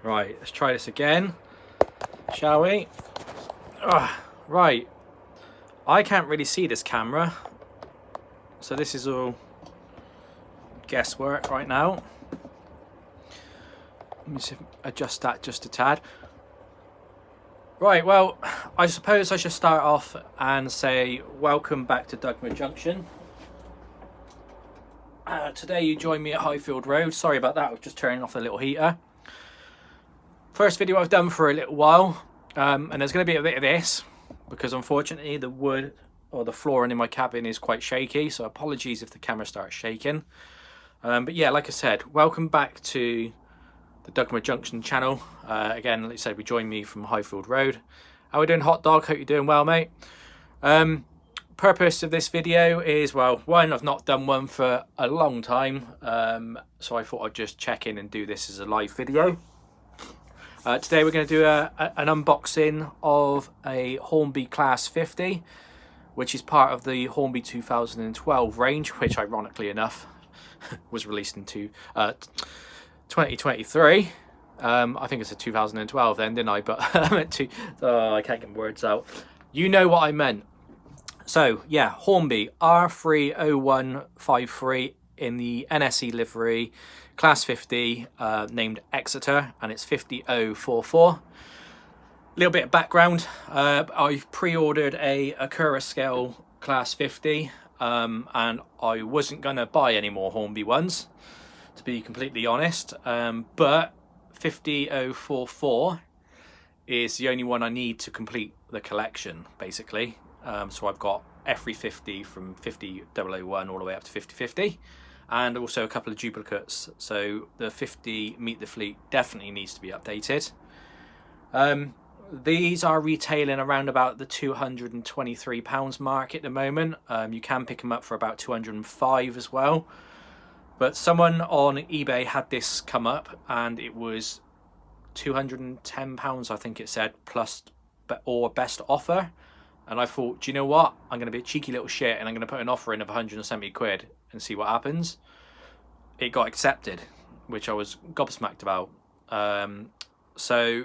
Right, let's try this again, shall we? Right, I can't really see this camera, so this is all guesswork right now. Let me just adjust that just a tad. Right, well, I suppose I should start off and say welcome back to Duggans Junction. Today you join me at Highfield Road. Sorry about that, I was just turning off the little heater. First video I've done for a little while, and there's going to be a bit of this because unfortunately the wood or the flooring in my cabin is quite shaky, so apologies if the camera starts shaking. But yeah, like I said, welcome back to the Duggans Junction channel. Again, like I said, we join me from Highfield Road. How are we doing, Hot Dog? Hope you're doing well, mate. Purpose of this video is, well, one, I've not done one for a long time, so I thought I'd just check in and do this as a live video. Today we're going to do an unboxing of a Hornby Class 50, which is part of the Hornby 2012 range, which ironically enough was released in 2023. I think it's a 2012 then, didn't I? But I meant to. Oh, I can't get words out. You know what I meant. So yeah, Hornby R30153 in the NSE livery, Class 50, named Exeter, and it's 50044. Little bit of background. I've pre-ordered a Acura scale Class 50, and I wasn't gonna buy any more Hornby ones, to be completely honest, but 50044 is the only one I need to complete the collection, basically. So I've got every 50 from 50001 all the way up to 5050, and also a couple of duplicates. So the 50 Meet the Fleet definitely needs to be updated. These are retailing around about the £223 mark at the moment. You can pick them up for about 205 as well. But someone on eBay had this come up and it was £210, I think it said, plus or best offer. And I thought, do you know what? I'm going to be a cheeky little shit and I'm going to put an offer in of 170 quid and see what happens. It got accepted, which I was gobsmacked about. So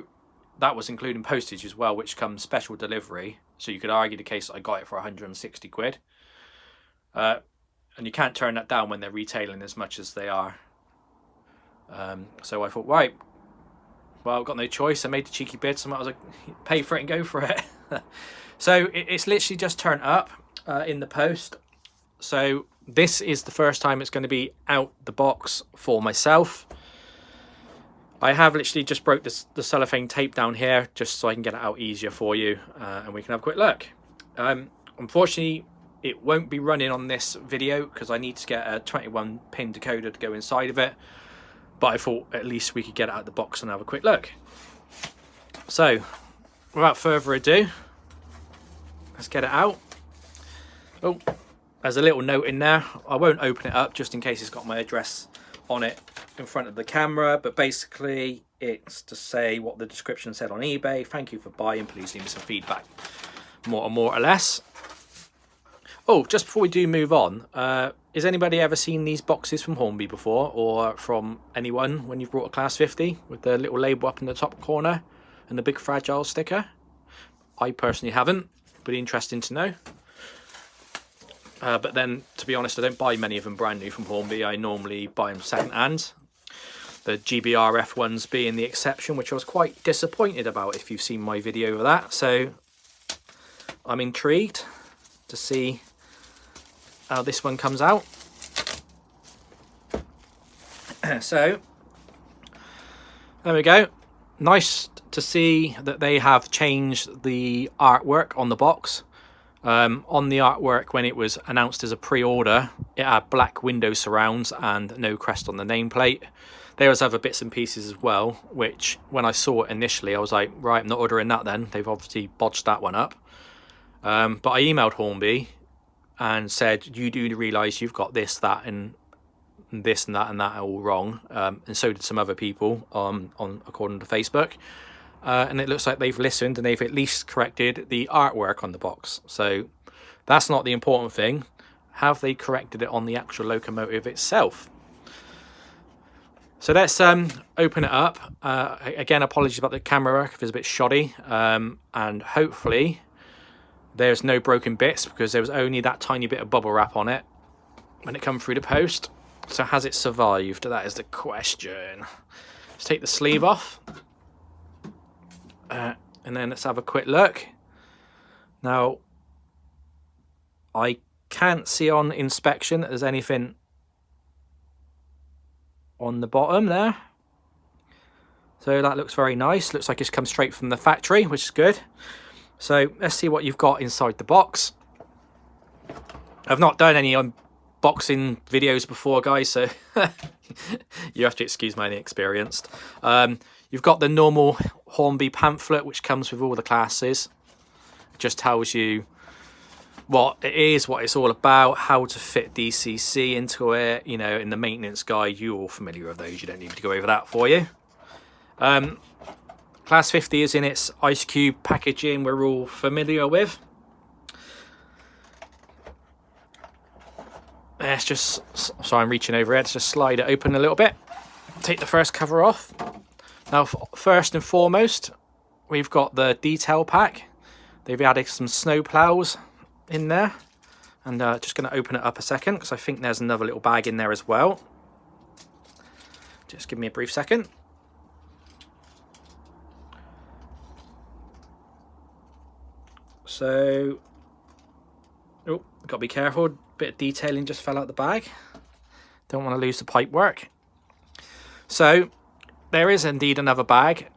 that was including postage as well, which comes special delivery. So you could argue the case that I got it for 160 quid. And you can't turn that down when they're retailing as much as they are. So I thought, right, well, I've got no choice. I made the cheeky bid, so I was like, pay for it and go for it. So it's literally just turned up in the post. So this is the first time it's going to be out the box for myself. I have literally just broke the cellophane tape down here just so I can get it out easier for you, and we can have a quick look. Unfortunately, it won't be running on this video because I need to get a 21 pin decoder to go inside of it. But I thought at least we could get it out of the box and have a quick look. So without further ado, let's get it out. Oh, there's a little note in there. I won't open it up just in case it's got my address on it in front of the camera, but basically it's to say what the description said on eBay. Thank you for buying, please leave me some feedback, more or less. Oh, just before we do move on, has anybody ever seen these boxes from Hornby before, or from anyone when you've brought a Class 50 with the little label up in the top corner and the big fragile sticker? I personally haven't, but interesting to know. But then, to be honest, I don't buy many of them brand new from Hornby. I normally buy them second hand. The GBRF ones being the exception, which I was quite disappointed about if you've seen my video of that. So I'm intrigued to see how this one comes out. So there we go. Nice to see that they have changed the artwork on the box. On the artwork, when it was announced as a pre-order, it had black window surrounds and no crest on the nameplate. There was other bits and pieces as well, which when I saw it initially, I was like, right, I'm not ordering that then. They've obviously bodged that one up. But I emailed Hornby and said, you do realise you've got this, that, and this and that are all wrong. And so did some other people on according to Facebook. And it looks like they've listened and they've at least corrected the artwork on the box. So that's not the important thing. Have they corrected it on the actual locomotive itself? So let's open it up. Again, apologies about the camera work if it's a bit shoddy, and hopefully there's no broken bits, because there was only that tiny bit of bubble wrap on it when it come through the post. So has it survived? That is the question. Let's take the sleeve off, and then let's have a quick look. Now, I can't see on inspection that there's anything on the bottom there, so that looks very nice. Looks like it's come straight from the factory, which is good. So let's see what you've got inside the box. I've not done any unboxing videos before, guys, so you have to excuse my inexperienced. You've got the normal Hornby pamphlet, which comes with all the classes. It just tells you what it is, what it's all about, how to fit DCC into it. You know, in the maintenance guide, you're all familiar with those. You don't need to go over that for you. Class 50 is in its ice cube packaging we're all familiar with. Let's just, sorry, I'm reaching over it. Let's just slide it open a little bit. Take the first cover off. Now, first and foremost, we've got the detail pack. They've added some snow plows in there, and just going to open it up a second, because I think there's another little bag in there as well. Just give me a brief second. So, oh, got to be careful. Bit of detailing just fell out the bag. Don't want to lose the pipe work. So there is indeed another bag.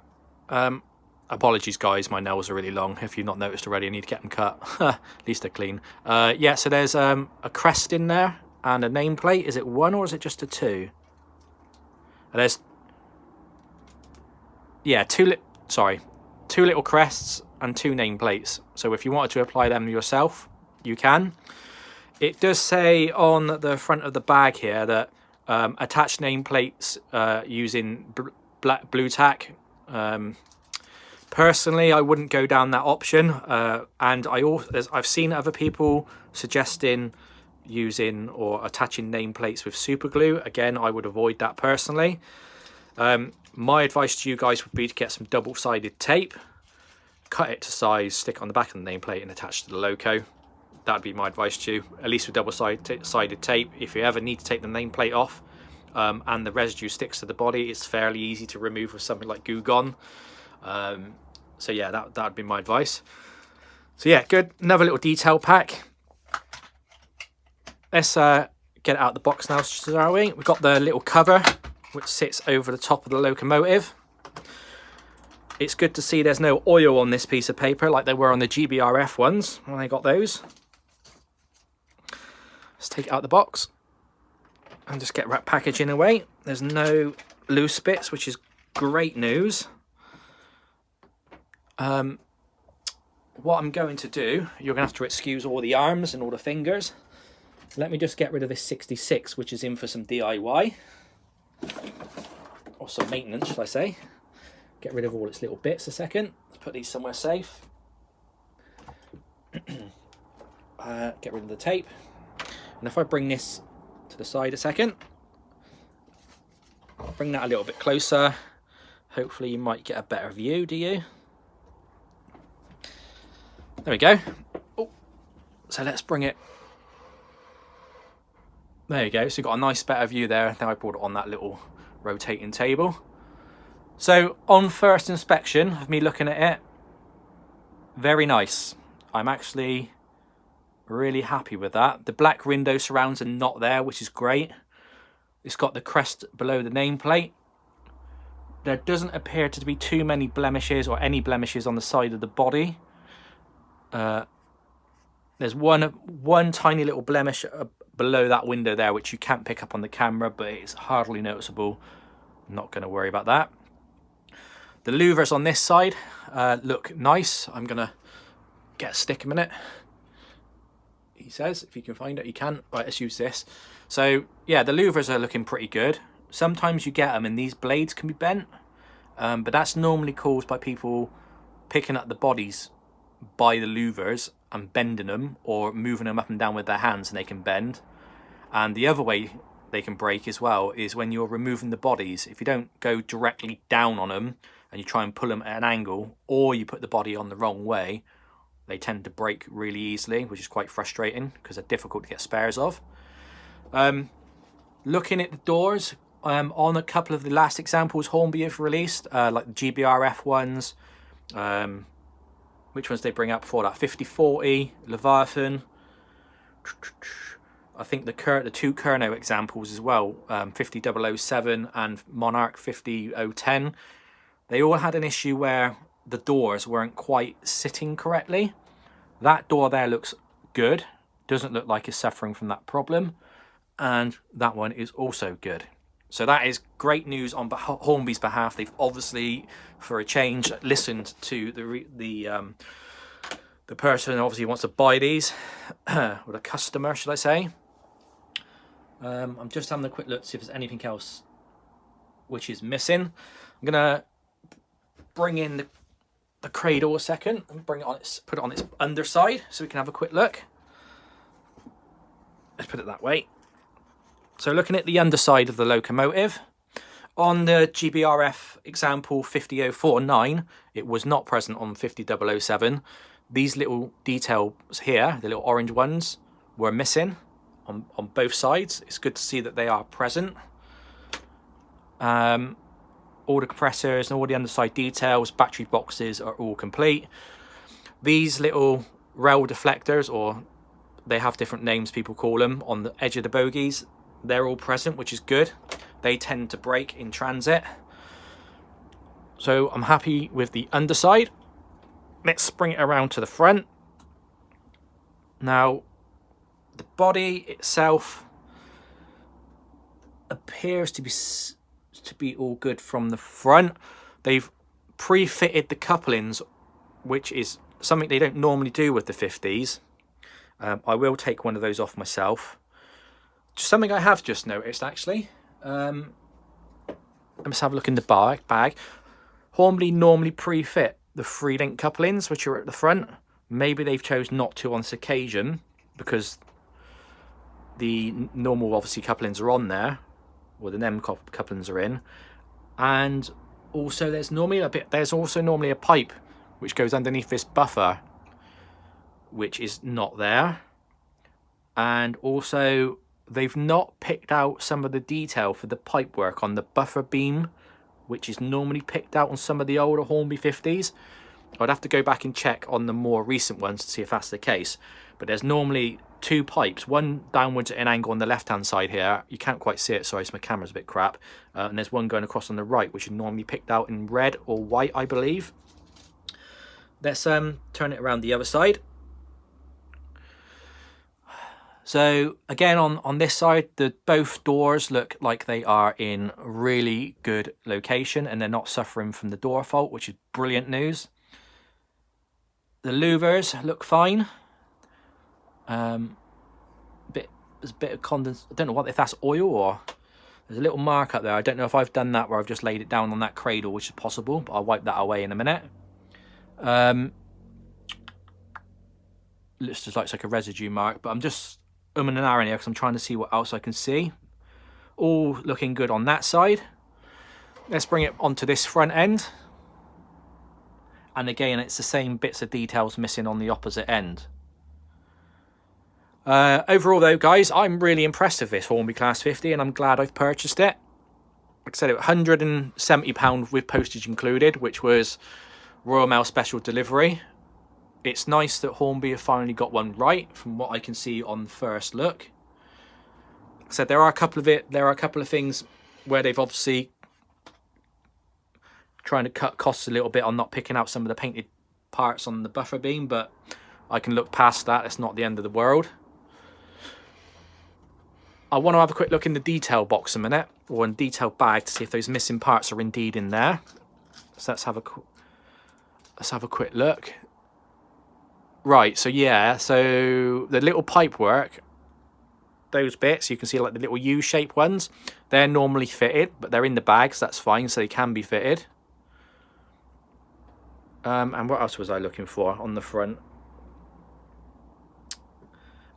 Apologies, guys, my nails are really long. If you've not noticed already, I need to get them cut. At least they're clean. Yeah, so there's a crest in there and a nameplate. Is it one or is it just a two? There's, yeah, two little crests and two nameplates. So if you wanted to apply them yourself, you can. It does say on the front of the bag here that attach nameplates using blue tack. Personally, I wouldn't go down that option, and I've seen other people suggesting using or attaching nameplates with super glue. Again, I would avoid that personally. My advice to you guys would be to get some double-sided tape, cut it to size, stick it on the back of the nameplate and attach to the logo. That'd be my advice to you, at least with double-sided tape. If you ever need to take the nameplate off and the residue sticks to the body, it's fairly easy to remove with something like Glue Gun. So yeah, that'd be my advice. So yeah, good. Another little detail pack. Let's get it out of the box now, shall we? We've got the little cover which sits over the top of the locomotive. It's good to see there's no oil on this piece of paper like there were on the GBRF ones when I got those. Let's take it out of the box and just get packaging away. There's no loose bits, which is great news. What I'm going to do, you're going to have to excuse all the arms and all the fingers. Let me just get rid of this 66, which is in for some DIY. Or some maintenance, shall I say. Get rid of all its little bits a second. Let's put these somewhere safe. Get rid of the tape. And if I bring this to the side a second, bring that a little bit closer. Hopefully you might get a better view, do you? There we go. Oh, so let's bring it. There you go. So you've got a nice better view there. Now I brought it on that little rotating table. So on first inspection of me looking at it, very nice. I'm actually really happy with that. The black window surrounds are not there, which is great. It's got the crest below the nameplate. There doesn't appear to be too many blemishes or any blemishes on the side of the body. There's one tiny little blemish below that window there, which you can't pick up on the camera, but it's hardly noticeable. I'm not going to worry about that. The louvers on this side look nice. I'm going to get a stick a minute. He says, if you can find it, you can. Right, let's use this. So, yeah, the louvers are looking pretty good. Sometimes you get them and these blades can be bent, but that's normally caused by people picking up the bodies by the louvers and bending them or moving them up and down with their hands, and they can bend. And the other way they can break as well is when you're removing the bodies. If you don't go directly down on them and you try and pull them at an angle, or you put the body on the wrong way, they tend to break really easily, which is quite frustrating because they're difficult to get spares of. Looking at the doors, on a couple of the last examples Hornby have released, like the GBRF ones, which ones they bring out before that? 5040, Leviathan. I think the two Kerno examples as well, 50007 and Monarch 50010. They all had an issue where the doors weren't quite sitting correctly. That door there looks good, doesn't look like it's suffering from that problem, and that one is also good. So that is great news on Hornby's behalf. They've obviously, for a change, listened to the person who obviously wants to buy these, or the customer, should I say. I'm just having a quick look to see if there's anything else which is missing. I'm gonna bring in the cradle a second and bring it on put it on its underside so we can have a quick look. Let's put it that way. So looking at the underside of the locomotive, on the GBRF example 50049, it was not present on 50007. These little details here, the little orange ones, were missing on both sides. It's good to see that they are present. All the compressors and all the underside details, battery boxes are all complete. These little rail deflectors, or they have different names people call them, on the edge of the bogies, they're all present, which is good. They tend to break in transit. So I'm happy with the underside. Let's bring it around to the front. Now, the body itself appears to be all good from the front. They've pre-fitted the couplings, which is something they don't normally do with the 50s. I will take one of those off myself. Just something I have just noticed, actually. Let's have a look in the bag. Hornby normally pre-fit the 3-link couplings, which are at the front. Maybe they've chose not to on this occasion because the normal, obviously, couplings are on there, or the NEM couplings are in, and also there's also normally a pipe which goes underneath this buffer, which is not there. And also they've not picked out some of the detail for the pipe work on the buffer beam, which is normally picked out on some of the older Hornby 50s. I'd have to go back and check on the more recent ones to see if that's the case. But there's normally 2 pipes, one downwards at an angle on the left hand side here. You can't quite see it, sorry, so my camera's a bit crap. And there's one going across on the right, which is normally picked out in red or white, I believe. Let's turn it around the other side. So again, on this side, both doors look like they are in really good location and they're not suffering from the door fault, which is brilliant news. The louvers look fine. There's a bit of condensation. I don't know if that's oil or there's a little mark up there. I don't know if I've done that where I've just laid it down on that cradle, which is possible, but I'll wipe that away in a minute. Looks just like a residue mark, but I'm just and ahhing here because I'm trying to see what else I can see. All looking good on that side. Let's bring it onto this front end. And again, it's the same bits of details missing on the opposite end. Overall though, guys, I'm really impressed with this Hornby Class 50 and I'm glad I've purchased it. Like I said, it was £170 with postage included, which was Royal Mail special delivery. It's nice that Hornby have finally got one right from what I can see on first look. Like I said, there are a couple of things where they've obviously trying to cut costs a little bit on not picking out some of the painted parts on the buffer beam, but I can look past that. It's not the end of the world. I want to have a quick look in the detail box a minute, or in detail bag, to see if those missing parts are indeed in there. So let's have a quick look. Right, so yeah, so the little pipe work, those bits, you can see like the little U-shaped ones, they're normally fitted, but they're in the bag, so that's fine, so they can be fitted. And what else was I looking for on the front?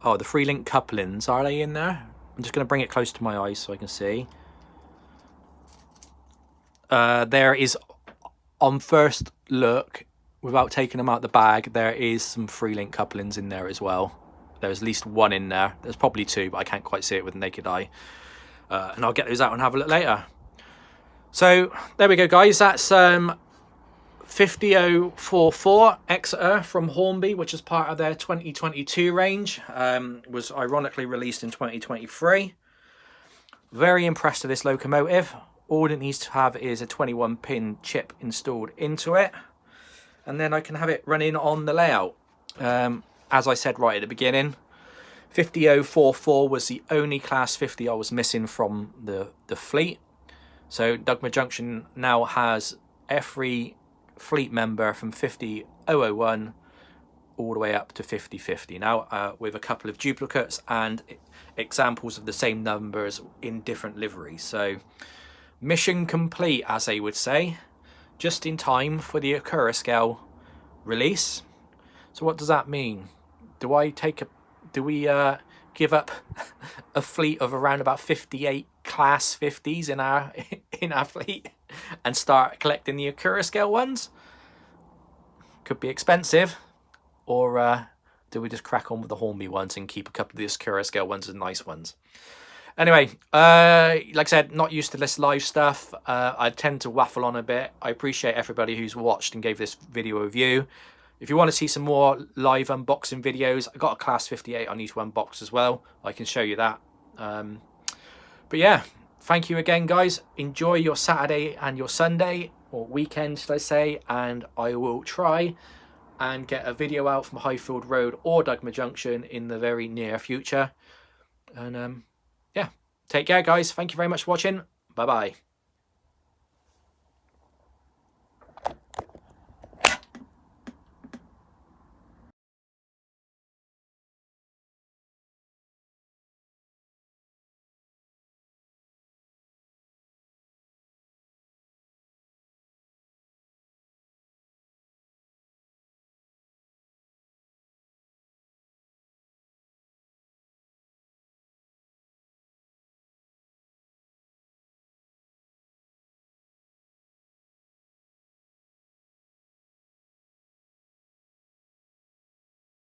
Oh, the 3-link couplings, are they in there? I'm just going to bring it close to my eyes so I can see. There is, on first look, without taking them out the bag, there is some 3-link couplings in there as well. There's at least one in there. There's probably 2, but I can't quite see it with the naked eye. And I'll get those out and have a look later. So there we go, guys. That's 50044 Exeter from Hornby, which is part of their 2022 range. Was ironically released in 2023. Very impressed with this locomotive. All it needs to have is a 21-pin chip installed into it, and then I can have it running on the layout. As I said right at the beginning, 50044 was the only Class 50 I was missing from the fleet. So Duggman Junction now has every fleet member from 50001 all the way up to 5050 now, with a couple of duplicates and examples of the same numbers in different liveries. So mission complete, as they would say, just in time for the Acura scale release. So what does that mean? Do we give up a fleet of around about 58 Class 50s in our fleet and start collecting the Acura scale ones? Could be expensive. Or do we just crack on with the Hornby ones and keep a couple of the Acura scale ones as nice ones? Anyway, like I said, not used to this live stuff. I tend to waffle on a bit. I appreciate everybody who's watched and gave this video a view. If you want to see some more live unboxing videos, I got a Class 58 I need to unbox as well. I can show you that. But yeah, thank you again, guys. Enjoy your Saturday and your Sunday, or weekend, should I say, and I will try and get a video out from Highfield Road or Duggman Junction in the very near future. And yeah, take care, guys. Thank you very much for watching. Bye bye.